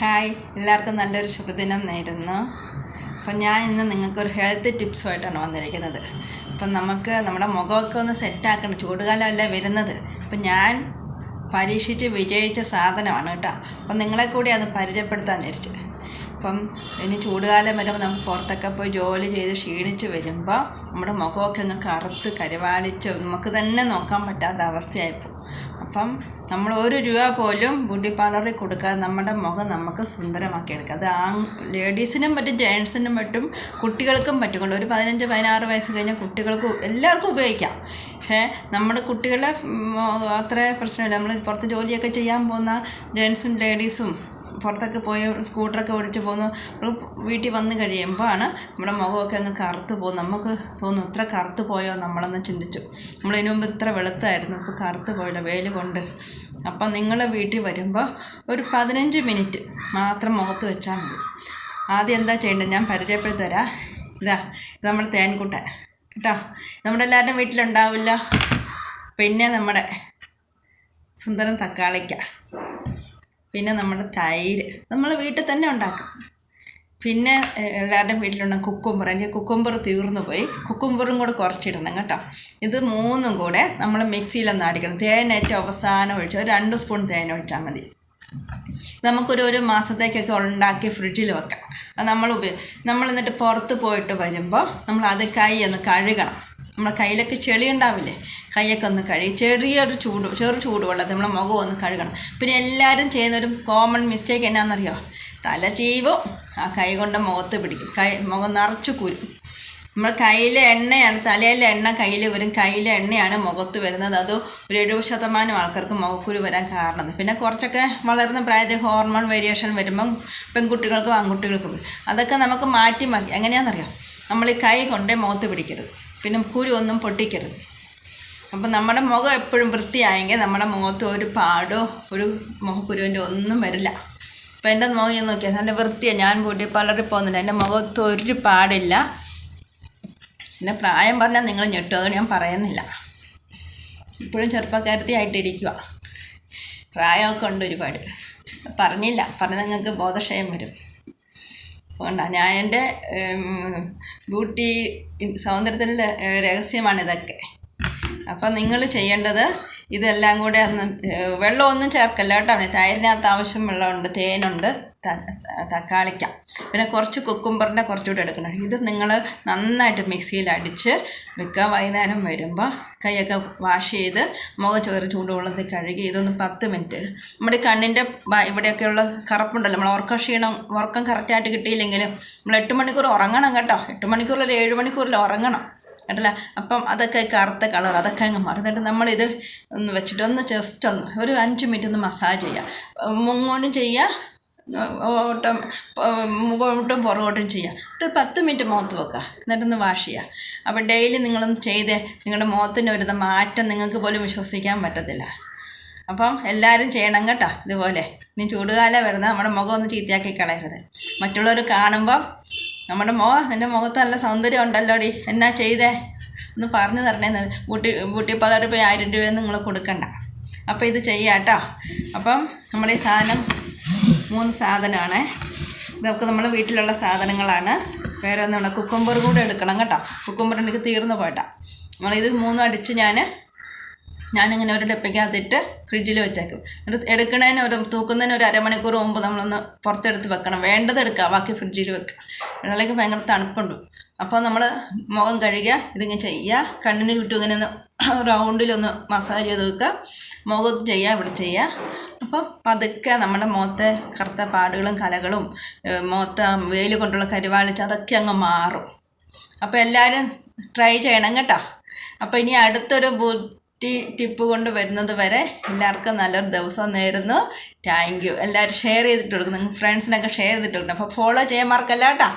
Hi, എല്ലാവർക്കും നല്ലൊരു ശുഭദിനം നേരുന്നു. അപ്പം ഞാൻ ഇന്ന് നിങ്ങൾക്കൊരു ഹെൽത്ത് ടിപ്സുമായിട്ടാണ് വന്നിരിക്കുന്നത്. അപ്പം നമുക്ക് നമ്മുടെ മുഖമൊക്കെ ഒന്ന് സെറ്റാക്കണം, ചൂടുകാലമല്ല വരുന്നത്. അപ്പം ഞാൻ പരീക്ഷിച്ച് വിജയിച്ച സാധനമാണ് കേട്ടോ. അപ്പം നിങ്ങളെ കൂടി അത് പരിചയപ്പെടുത്താൻ വിചാരിച്ചു. അപ്പം ഇനി ചൂടുകാലം വരുമ്പോൾ നമുക്ക് പുറത്തൊക്കെ പോയി ജോലി ചെയ്ത് ക്ഷീണിച്ച് വരുമ്പോൾ നമ്മുടെ മുഖമൊക്കെ അങ്ങ് കറുത്ത് കരിവാളിച്ച് നമുക്ക് തന്നെ നോക്കാൻ പറ്റാത്ത അവസ്ഥയായിപ്പോൾ. അപ്പം നമ്മൾ ₹1 പോലും ബ്യൂട്ടി പാർലറിൽ കൊടുക്കാതെ നമ്മുടെ മുഖം നമുക്ക് സുന്ദരമാക്കി എടുക്കാം. അത് ലേഡീസിനും പറ്റും, ജെൻസിനും പറ്റും, കുട്ടികൾക്കും പറ്റും. ഒരു 15-16 വയസ്സ് കഴിഞ്ഞാൽ കുട്ടികൾക്കും എല്ലാവർക്കും ഉപയോഗിക്കാം. പക്ഷേ നമ്മുടെ കുട്ടികളെ അത്ര പ്രശ്നമില്ല. നമ്മൾ പുറത്ത് ജോലിയൊക്കെ ചെയ്യാൻ പോകുന്ന ജെൻസും ലേഡീസും പുറത്തൊക്കെ പോയി സ്കൂട്ടറൊക്കെ ഓടിച്ച് പോകുന്ന വീട്ടിൽ വന്ന് കഴിയുമ്പോഴാണ് നമ്മുടെ മുഖമൊക്കെ അങ്ങ് കറുത്ത് പോകും. നമുക്ക് തോന്നും ഇത്ര കറുത്ത് പോയോ നമ്മളൊന്ന് ചിന്തിച്ചു. നമ്മളിതിനു മുമ്പ് ഇത്ര വെളുത്തായിരുന്നു, ഇപ്പോൾ കറുത്ത് പോയില്ല വെയിൽ കൊണ്ട്. അപ്പം നിങ്ങൾ വീട്ടിൽ വരുമ്പോൾ ഒരു 15 മിനിറ്റ് മാത്രം മുഖത്ത് വെച്ചാൽ മതി. ആദ്യം എന്താ ചെയ്യേണ്ടത് ഞാൻ പരിചയപ്പെടുത്തി തരാം. ഇത് നമ്മുടെ തേൻകുട്ടൻ കേട്ടോ, നമ്മുടെ എല്ലാവരുടെയും വീട്ടിലുണ്ടാവില്ല. പിന്നെ നമ്മുടെ സുന്ദരം തക്കാളിക്ക, പിന്നെ നമ്മുടെ തൈര് നമ്മൾ വീട്ടിൽ തന്നെ ഉണ്ടാക്കും. പിന്നെ എല്ലാവരുടെയും വീട്ടിലുണ്ടാകും കുക്കുംബർ. എനിക്ക് കുക്കുംബർ തീർന്നു പോയി, കുക്കുംബറും കൂടെ കുറച്ചിടണം കേട്ടോ. ഇത് മൂന്നും കൂടെ നമ്മൾ മിക്സിയിലൊന്ന് അടിക്കണം. തേൻ ഏറ്റവും അവസാനം ഒഴിച്ച് ഒരു 2 സ്പൂൺ തേൻ ഒഴിച്ചാൽ മതി. നമുക്കൊരു മാസത്തേക്കൊക്കെ ഉണ്ടാക്കി ഫ്രിഡ്ജിൽ വെക്കാം. അത് നമ്മൾ എന്നിട്ട് പുറത്ത് പോയിട്ട് വരുമ്പോൾ നമ്മൾ അത് കൈ ഒന്ന് കഴുകണം. നമ്മുടെ കയ്യിലൊക്കെ ചെളി ഉണ്ടാവില്ലേ, കൈയൊക്കെ ഒന്ന് കഴുകി ചെറു ചൂടുവെള്ളത്തിൽ നമ്മളെ മുഖം ഒന്ന് കഴുകണം. പിന്നെ എല്ലാവരും ചെയ്യുന്നൊരു കോമൺ മിസ്റ്റേക്ക് എന്നാണെന്നറിയോ, തല ചീവും ആ കൈ കൊണ്ട് മുഖത്ത് പിടിക്കും, മുഖം നിറച്ച് കുരും. നമ്മുടെ കയ്യിലെ എണ്ണയാണ്, തലയിലെ എണ്ണ കയ്യിൽ വരും, കയ്യിലെ എണ്ണയാണ് മുഖത്ത് വരുന്നത്. അത് ഒരു 70% ആൾക്കാർക്ക് മുഖക്കുരു വരാൻ കാരണം. പിന്നെ കുറച്ചൊക്കെ വളർന്ന പ്രായത്തിൽ ഹോർമോൺ വേരിയേഷൻ വരുമ്പം പെൺകുട്ടികൾക്കും ആൺകുട്ടികൾക്കും അതൊക്കെ നമുക്ക് മാറ്റി എങ്ങനെയാണെന്നറിയാം, നമ്മൾ ഈ കൈ കൊണ്ടേ മുഖത്ത് പിടിക്കരുത്, പിന്നെ കുരു ഒന്നും പൊട്ടിക്കരുത്. അപ്പം നമ്മുടെ മുഖം എപ്പോഴും വൃത്തിയായെങ്കിൽ നമ്മുടെ മുഖത്ത് ഒരു പാടോ ഒരു മുഖക്കുരുവിൻ്റെ ഒന്നും വരില്ല. അപ്പം എൻ്റെ മുഖം ഞാൻ നോക്കിയാൽ നല്ല വൃത്തിയാണ്. ഞാൻ ബ്യൂട്ടി പാർലറിൽ പോകുന്നില്ല, എൻ്റെ മുഖത്ത് ഒരു പാടില്ല. എൻ്റെ പ്രായം പറഞ്ഞാൽ നിങ്ങൾ ഞെട്ടും, അത് ഞാൻ പറയുന്നില്ല. ഇപ്പോഴും ചെറുപ്പക്കാരത്തി ആയിട്ടിരിക്കുക, പ്രായമൊക്കെ ഉണ്ട് ഒരുപാട്. പറഞ്ഞില്ല, പറഞ്ഞാൽ നിങ്ങൾക്ക് ബോധക്ഷയം വരും. അതുകൊണ്ടാ ഞാൻ എൻ്റെ ബ്യൂട്ടി സൗന്ദര്യത്തിൻ്റെ രഹസ്യമാണിതൊക്കെ. അപ്പം നിങ്ങൾ ചെയ്യേണ്ടത് ഇതെല്ലാം കൂടെ ഒന്ന് വെള്ളമൊന്നും ചേർക്കല്ല കേട്ടോ. തൈരിനകത്ത് ആവശ്യം വെള്ളമുണ്ട്, തേനുണ്ട്, തക്കാളിക്ക, പിന്നെ കുറച്ച് കുക്കുംബറിൻ്റെ കുറച്ചുകൂടെ എടുക്കണം. ഇത് നിങ്ങൾ നന്നായിട്ട് മിക്സിയിൽ അടിച്ച് വെക്കുക. വൈകുന്നേരം വരുമ്പോൾ കൈയൊക്കെ വാഷ് ചെയ്ത് മുഖം ചൂടുവെള്ളത്തിൽ കഴുകി ഇതൊന്ന് 10 മിനിറ്റ് നമ്മുടെ കണ്ണിൻ്റെ ഇവിടെയൊക്കെയുള്ള കറുപ്പുണ്ടല്ലോ, നമ്മൾ ഉറക്കം കറക്റ്റായിട്ട് കിട്ടിയില്ലെങ്കിലും നമ്മൾ 8 മണിക്കൂർ ഉറങ്ങണം കേട്ടോ. 8 മണിക്കൂറിൽ 7 മണിക്കൂറിൽ ഉറങ്ങണം കേട്ടല്ല. അപ്പം അതൊക്കെ കറുത്ത കളർ അതൊക്കെ അങ്ങ് മാറും. എന്നിട്ട് നമ്മളിത് ഒന്ന് വെച്ചിട്ട് ജസ്റ്റ് ഒരു 5 മിനിറ്റ് ഒന്ന് മസാജ് ചെയ്യുക. മുങ്ങോട്ടും ചെയ്യുക, മുഖോട്ടും പുറകോട്ടും ചെയ്യുക. ഒരു 10 മിനിറ്റ് മുഖത്ത് വെക്കുക, എന്നിട്ടൊന്ന് വാഷ് ചെയ്യുക. അപ്പോൾ ഡെയിലി നിങ്ങളൊന്ന് ചെയ്തേ, നിങ്ങളുടെ മുഖത്തിന് വരുന്ന മാറ്റം നിങ്ങൾക്ക് പോലും വിശ്വസിക്കാൻ പറ്റത്തില്ല. അപ്പം എല്ലാവരും ചെയ്യണം കേട്ടോ ഇതുപോലെ. ഇനി ചൂടുകാലം വരുന്ന നമ്മുടെ മുഖം ഒന്ന് ചീത്തയാക്കി കളയരുത്. മറ്റുള്ളവർ കാണുമ്പം എൻ്റെ മുഖത്ത് നല്ല സൗന്ദര്യം ഉണ്ടല്ലോടി, എന്നാ ചെയ്തേ ഒന്ന് പറഞ്ഞു തരണേ. ബ്യൂട്ടി പാർലറിൽ പോയി 1000 രൂപയൊന്നും നിങ്ങൾ കൊടുക്കണ്ട. അപ്പോൾ ഇത് ചെയ്യാം കേട്ടോ. അപ്പം നമ്മുടെ ഈ സാധനം 3 സാധനമാണ്. ഇതൊക്കെ നമ്മൾ വീട്ടിലുള്ള സാധനങ്ങളാണ്. വേറെ ഒന്നും കുക്കുംബർ കൂടെ എടുക്കണം കേട്ടോ. കുക്കുംബർ എനിക്ക് തീർന്നു പോയിട്ടാ. നമ്മളിത് 3 അടിച്ച് ഞാനിങ്ങനെ ഒരു ഡപ്പയ്ക്കകത്തിട്ട് ഫ്രിഡ്ജിൽ വെച്ചേക്കും. എന്നിട്ട് തൂക്കുന്നതിന് ഒരു അരമണിക്കൂർ മുമ്പ് നമ്മളൊന്ന് പുറത്തെടുത്ത് വെക്കണം. വേണ്ടത് എടുക്കുക, ബാക്കി ഫ്രിഡ്ജിൽ വെക്കുക. വെള്ളത്തിലേക്ക് ഭയങ്കര തണുപ്പുണ്ട്. അപ്പോൾ നമ്മൾ മുഖം കഴുകുക, ഇതിങ്ങനെ ചെയ്യുക. കണ്ണിന് ചുറ്റും ഇങ്ങനെ ഒന്ന് റൗണ്ടിലൊന്ന് മസാജ് ചെയ്ത് വെക്കുക. മുഖത്ത് ചെയ്യുക, ഇവിടെ ചെയ്യുക. അപ്പോൾ പതുക്കെ നമ്മുടെ മുഖത്തെ കറുത്ത പാടുകളും കലകളും മുഖത്ത് വെയിൽ കൊണ്ടുള്ള കരിവാളിച്ച് അതൊക്കെ അങ്ങ് മാറും. അപ്പോൾ എല്ലാവരും ട്രൈ ചെയ്യണം കേട്ടോ. അപ്പോൾ ഇനി അടുത്തൊരു ടിപ്പ് കൊണ്ട് വരുന്നത് വരെ എല്ലാവർക്കും നല്ലൊരു ദിവസം നേരുന്നു. Thank you. എല്ലാവരും ഷെയർ ചെയ്തിട്ട് കൊടുക്കും, നിങ്ങൾ ഫ്രണ്ട്സിനൊക്കെ ഷെയർ ചെയ്തിട്ട് കൊടുക്കണം. അപ്പോൾ ഫോളോ ചെയ്യാൻ മറക്കല്ല കേട്ടോ.